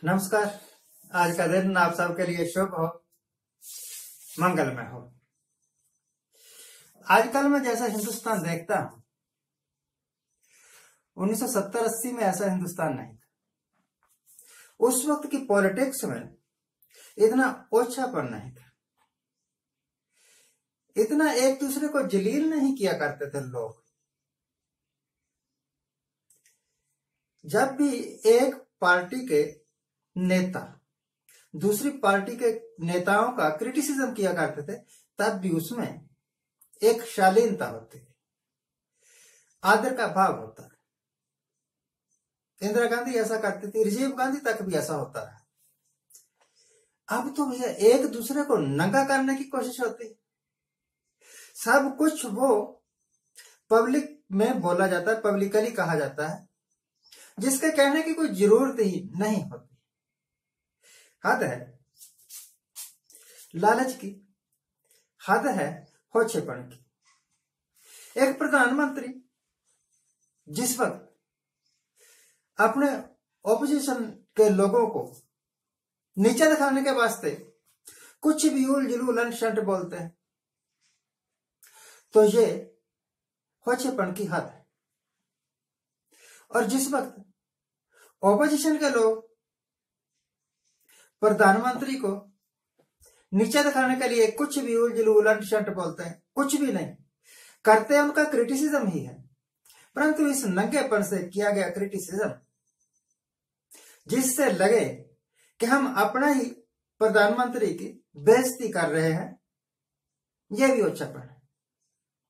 नमस्कार। आज का दिन आप सबके लिए शुभ हो, मंगलमय हो। आजकल मैं जैसा हिंदुस्तान देखता हूं, 1970-80 में ऐसा हिंदुस्तान नहीं था। उस वक्त की पॉलिटिक्स में इतना ओछापन नहीं था, इतना एक दूसरे को जलील नहीं किया करते थे लोग। जब भी एक पार्टी के नेता दूसरी पार्टी के नेताओं का क्रिटिसिज्म किया करते थे, तब भी उसमें एक शालीनता होती थी, आदर का भाव होता है। इंदिरा गांधी ऐसा करती थी, राजीव गांधी तक भी ऐसा होता रहा। अब तो भैया एक दूसरे को नंगा करने की कोशिश होती है। सब कुछ वो पब्लिक में बोला जाता है, पब्लिकली कहा जाता है, जिसके कहने की कोई जरूरत ही नहीं होती। हद है लालच की, हद है होछेपन की। एक प्रधानमंत्री जिस वक्त अपने ऑपोजिशन के लोगों को नीचे दिखाने के वास्ते कुछ भी उलझुल उलट शंट बोलते हैं, तो ये होछेपन की हद है। और जिस वक्त ऑपोजिशन के लोग प्रधानमंत्री को नीचे दिखाने के लिए कुछ भी उलझुल उलट शंट बोलते हैं, कुछ भी नहीं करते, उनका क्रिटिसिज्म ही है। परंतु इस नंगेपन से किया गया क्रिटिसिज्म, जिससे लगे कि हम अपना ही प्रधानमंत्री की बेइज्जती कर रहे हैं, यह भी ओछापन है,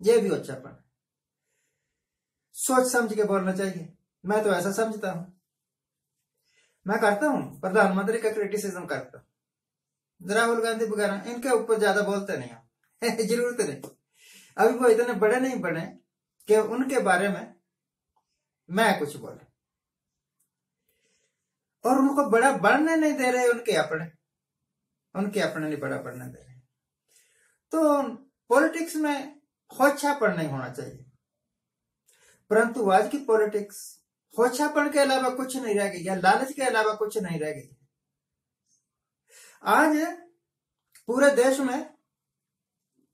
यह भी ओछापन है। सोच समझ के बोलना चाहिए। मैं तो ऐसा समझता हूं, मैं करता हूं प्रधानमंत्री का क्रिटिसिज्म करता हूं। राहुल गांधी वगैरह इनके ऊपर ज्यादा बोलते नहीं हम जरूरत नहीं। अभी वो इतने बड़े नहीं बने कि उनके बारे में मैं कुछ बोले, और उनको बड़ा बढ़ने नहीं दे रहे, उनके अपने नहीं बड़ा बढ़ने दे रहे। तो पॉलिटिक्स में होछापन नहीं होना चाहिए। परंतु आज की पॉलिटिक्स होछापन के अलावा कुछ नहीं रह गई, या लालच के अलावा कुछ नहीं रह गई। आज पूरे देश में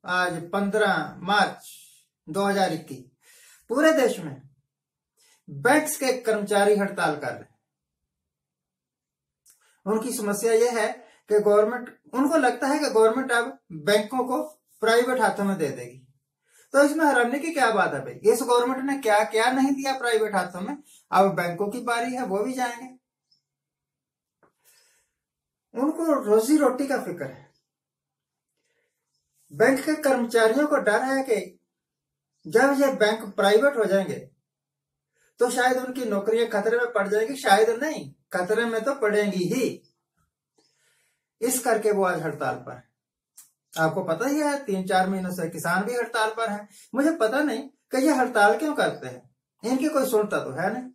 आज 15 मार्च 2021 पूरे देश में बैंक्स के कर्मचारी हड़ताल कर रहे हैं। उनकी समस्या यह है कि गवर्नमेंट, उनको लगता है कि गवर्नमेंट अब बैंकों को प्राइवेट हाथों में दे देगी। तो इसमें हैरानी की क्या बात है भाई? इस गवर्नमेंट ने क्या क्या नहीं दिया प्राइवेट हाथों में, अब बैंकों की बारी है, वो भी जाएंगे। उनको रोजी रोटी का फिक्र है। बैंक के कर्मचारियों को डर है कि जब ये बैंक प्राइवेट हो जाएंगे तो शायद उनकी नौकरियां खतरे में पड़ जाएगी। शायद नहीं, खतरे में तो पड़ेंगी ही। इस करके वो आज हड़ताल पर है। आपको पता ही है 3-4 महीनों से किसान भी हड़ताल पर है। मुझे पता नहीं कि ये हड़ताल क्यों करते हैं, इनकी कोई सुनता तो है नहीं।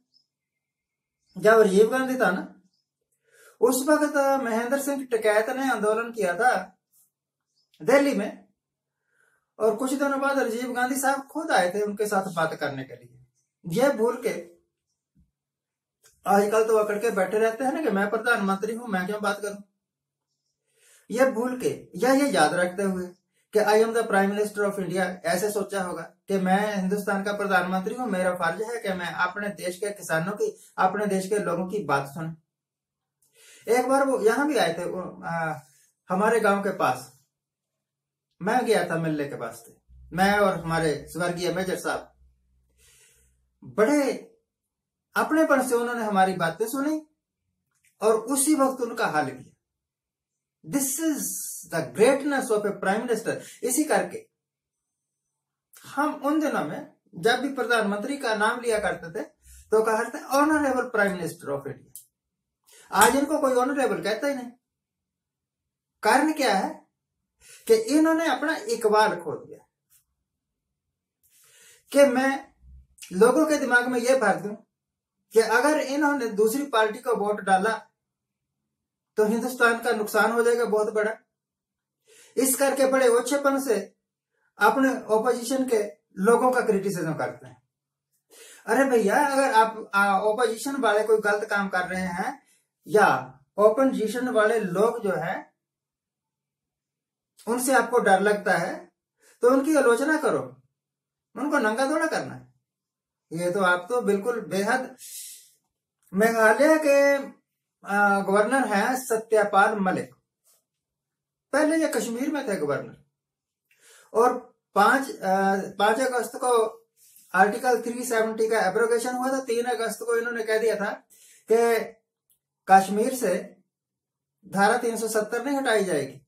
जब राजीव गांधी था ना, उस वक्त महेंद्र सिंह टिकैत ने आंदोलन किया था दिल्ली में, और कुछ दिनों बाद राजीव गांधी साहब खुद आए थे उनके साथ बात करने के लिए। यह भूल के आजकल तो अकड़ के बैठे रहते हैं ना कि मैं प्रधानमंत्री हूं, मैं क्यों बात करूं। यह भूल के या ये याद रखते हुए कि I am the prime minister of India, ऐसे सोचा होगा कि मैं हिंदुस्तान का प्रधानमंत्री हूं, मेरा फर्ज है कि मैं अपने देश के किसानों की, अपने देश के लोगों की बात सुन। एक बार वो यहां भी आए थे, हमारे गांव के पास। मैं गया था मिलने के वास्ते, मैं और हमारे स्वर्गीय मेजर साहब। बड़े अपनेपन से उन्होंने हमारी बातें सुनी और उसी वक्त उनका हल किया। This is the greatness of A prime minister. इसी करके हम उन दिनों में जब भी प्रधानमंत्री का नाम लिया करते थे तो कहा करते honourable prime minister of India. आज इनको कोई ऑनरेबल कहता ही नहीं। कारण क्या है कि इन्होंने अपना इकबाल खो दिया। कि मैं लोगों के दिमाग में यह भर दूं कि अगर इन्होंने दूसरी पार्टी को वोट डाला तो हिंदुस्तान का नुकसान हो जाएगा बहुत बड़ा। इस करके बड़े ओछेपन से अपने ऑपोजिशन के लोगों का क्रिटिसिज्म करते हैं। अरे भैया, अगर आप ऑपोजिशन वाले कोई गलत काम कर रहे हैं या ओपोजिशन वाले लोग जो है उनसे आपको डर लगता है तो उनकी आलोचना करो, उनको नंगा थोड़ा करना है। ये तो आप तो बिल्कुल बेहद। मेघालय के गवर्नर हैं सत्यपाल मलिक, पहले ये कश्मीर में थे गवर्नर, और 5 अगस्त को आर्टिकल 370 का एब्रोगेशन हुआ था। 3 अगस्त को इन्होंने कह दिया था कि कश्मीर से धारा 370 नहीं हटाई जाएगी,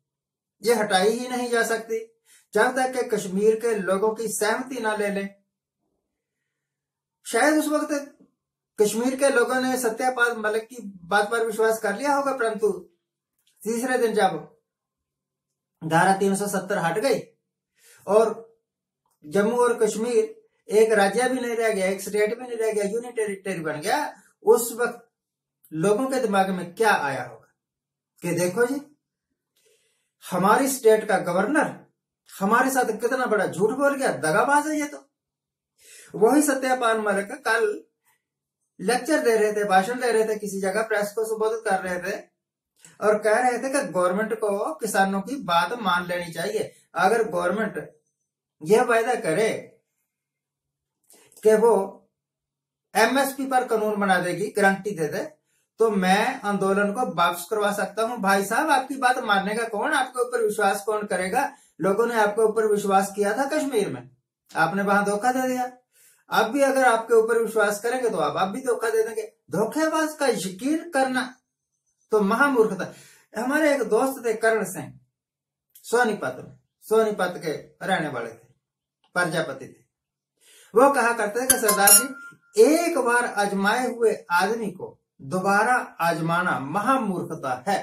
ये हटाई ही नहीं जा सकती जब तक कि कश्मीर के लोगों की सहमति ना ले लें। शायद उस वक्त कश्मीर के लोगों ने सत्यपाल मलिक की बात पर विश्वास कर लिया होगा, परंतु तीसरे दिन जब धारा 370 हट गई और जम्मू और कश्मीर एक राज्य भी नहीं रह गया, एक स्टेट भी नहीं रह गया, यूनियन टेरिटरी बन गया, उस वक्त लोगों के दिमाग में क्या आया होगा कि देखो जी, हमारी स्टेट का गवर्नर हमारे साथ कितना बड़ा झूठ बोल गया, दगाबाज है ये तो। वही सत्यपाल मलिक कल लेक्चर दे रहे थे, भाषण दे रहे थे, किसी जगह प्रेस को संबोधित कर रहे थे और कह रहे थे कि गवर्नमेंट को किसानों की बात मान लेनी चाहिए। अगर गवर्नमेंट यह वायदा करे कि वो एमएसपी पर कानून बना देगी, गारंटी दे दे, तो मैं आंदोलन को वापस करवा सकता हूं। भाई साहब, आपकी बात मानने का कौन, आपके ऊपर विश्वास कौन करेगा? लोगों ने आपके ऊपर विश्वास किया था कश्मीर में, आपने वहां धोखा दे दिया। अब भी अगर आपके ऊपर विश्वास करेंगे तो आप भी धोखा दे देंगे। धोखेबाज का यकीन करना तो महामूर्खता। हमारे एक दोस्त थे करण सिंह, सोनीपत के रहने वाले थे, प्रजापति थे। वो कहा करते थे कि सरदार जी, एक बार आजमाए हुए आदमी को दोबारा आजमाना महामूर्खता है।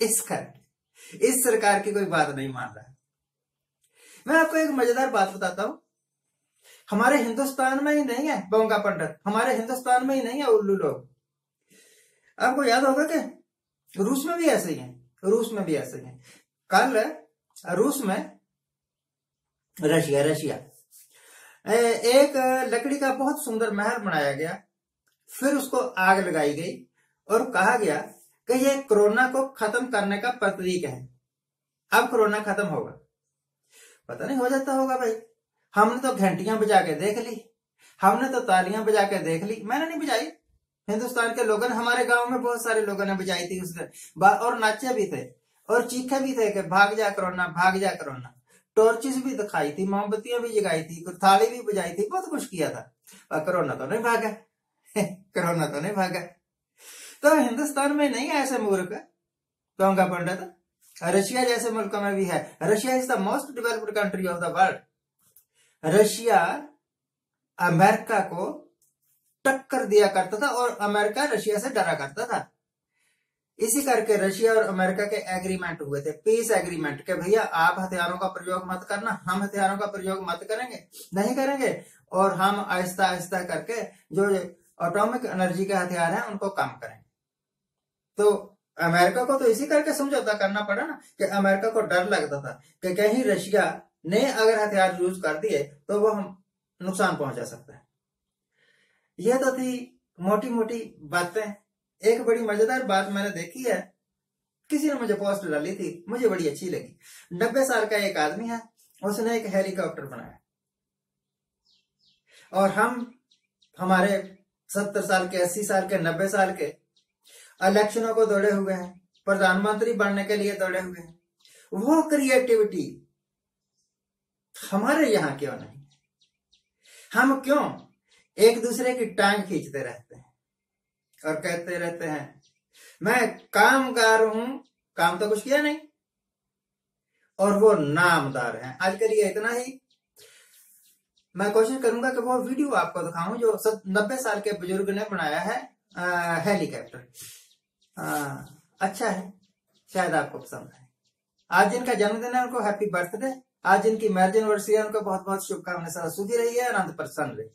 इस सरकार की कोई बात नहीं मान रहा है। मैं आपको एक मजेदार बात बताता हूं। हमारे हिंदुस्तान में ही नहीं है बोंगा पंडित, हमारे हिंदुस्तान में ही नहीं है उल्लू लोग। आपको याद होगा कि रूस में भी ऐसे ही है। कल रूस में रशिया एक लकड़ी का बहुत सुंदर महल बनाया गया, फिर उसको आग लगाई गई और कहा गया कि ये कोरोना को खत्म करने का प्रतीक है। अब कोरोना खत्म होगा, पता नहीं हो जाता होगा भाई। हमने तो घंटियां बजा के देख ली, हमने तो तालियां बजा के देख ली। मैंने नहीं बजाई, हिंदुस्तान के लोगों ने, हमारे गांव में बहुत सारे लोगों ने बजाई थी उस दिन, और नाचे भी थे और चीखे भी थे कि भाग जा कोरोना, भाग जा कोरोना। टॉर्चेस भी दिखाई थी, मोमबत्तियां भी जगाई थी, थाली भी बजाई थी, बहुत कुछ किया था, पर कोरोना तो नहीं भागा। कोरोना तो नहीं भागा। तो हिंदुस्तान में नहीं है ऐसे मूर्ख कहूंगा पंडित, रशिया जैसे मुल्कों में भी है। Russia is the most developed country of the world. Russia America को टक्कर दिया करता था और अमेरिका रशिया से डरा करता था। इसी करके रशिया और अमेरिका के एग्रीमेंट हुए थे, पीस एग्रीमेंट, के भैया आप हथियारों का प्रयोग मत करना, हम हथियारों का प्रयोग मत करेंगे, नहीं करेंगे, और हम आहिस्ता आहिस्ता करके जो एटॉमिक एनर्जी के हथियार हैं उनको कम करेंगे। तो अमेरिका को तो इसी करके समझौता करना पड़ा ना, कि अमेरिका को डर लगता था कि कहीं रशिया ने अगर हथियार यूज कर दिए तो वो हम नुकसान पहुंचा सकता है। यह तो थी मोटी मोटी बातें। एक बड़ी मजेदार बात मैंने देखी है, किसी ने मुझे पोस्ट डाली थी, मुझे बड़ी अच्छी लगी। 90 साल का एक आदमी है, उसने एक हेलीकॉप्टर बनाया और हम हमारे 70 साल के, 80 साल के, 90 साल के इलेक्शनों को दौड़े हुए हैं, प्रधानमंत्री बनने के लिए दौड़े हुए हैं। वो क्रिएटिविटी हमारे यहां क्यों नहीं? हम क्यों एक दूसरे की टांग खींचते रहते हैं और कहते रहते हैं मैं कामगार हूं, काम तो कुछ किया नहीं, और वो नामदार हैं। आज के लिए इतना ही। मैं कोशिश करूंगा कि वो वीडियो आपको दिखाऊं जो 90 साल के बुजुर्ग ने बनाया है, हेलीकॉप्टर। अच्छा है, शायद आपको पसंद है। आज जिनका जन्मदिन है उनको हैप्पी बर्थडे, आज जिनकी मैरिज एनिवर्सरी है उनको बहुत बहुत शुभकामनाएं। सुखी रहिए, आनंद प्रसन्न रहिए।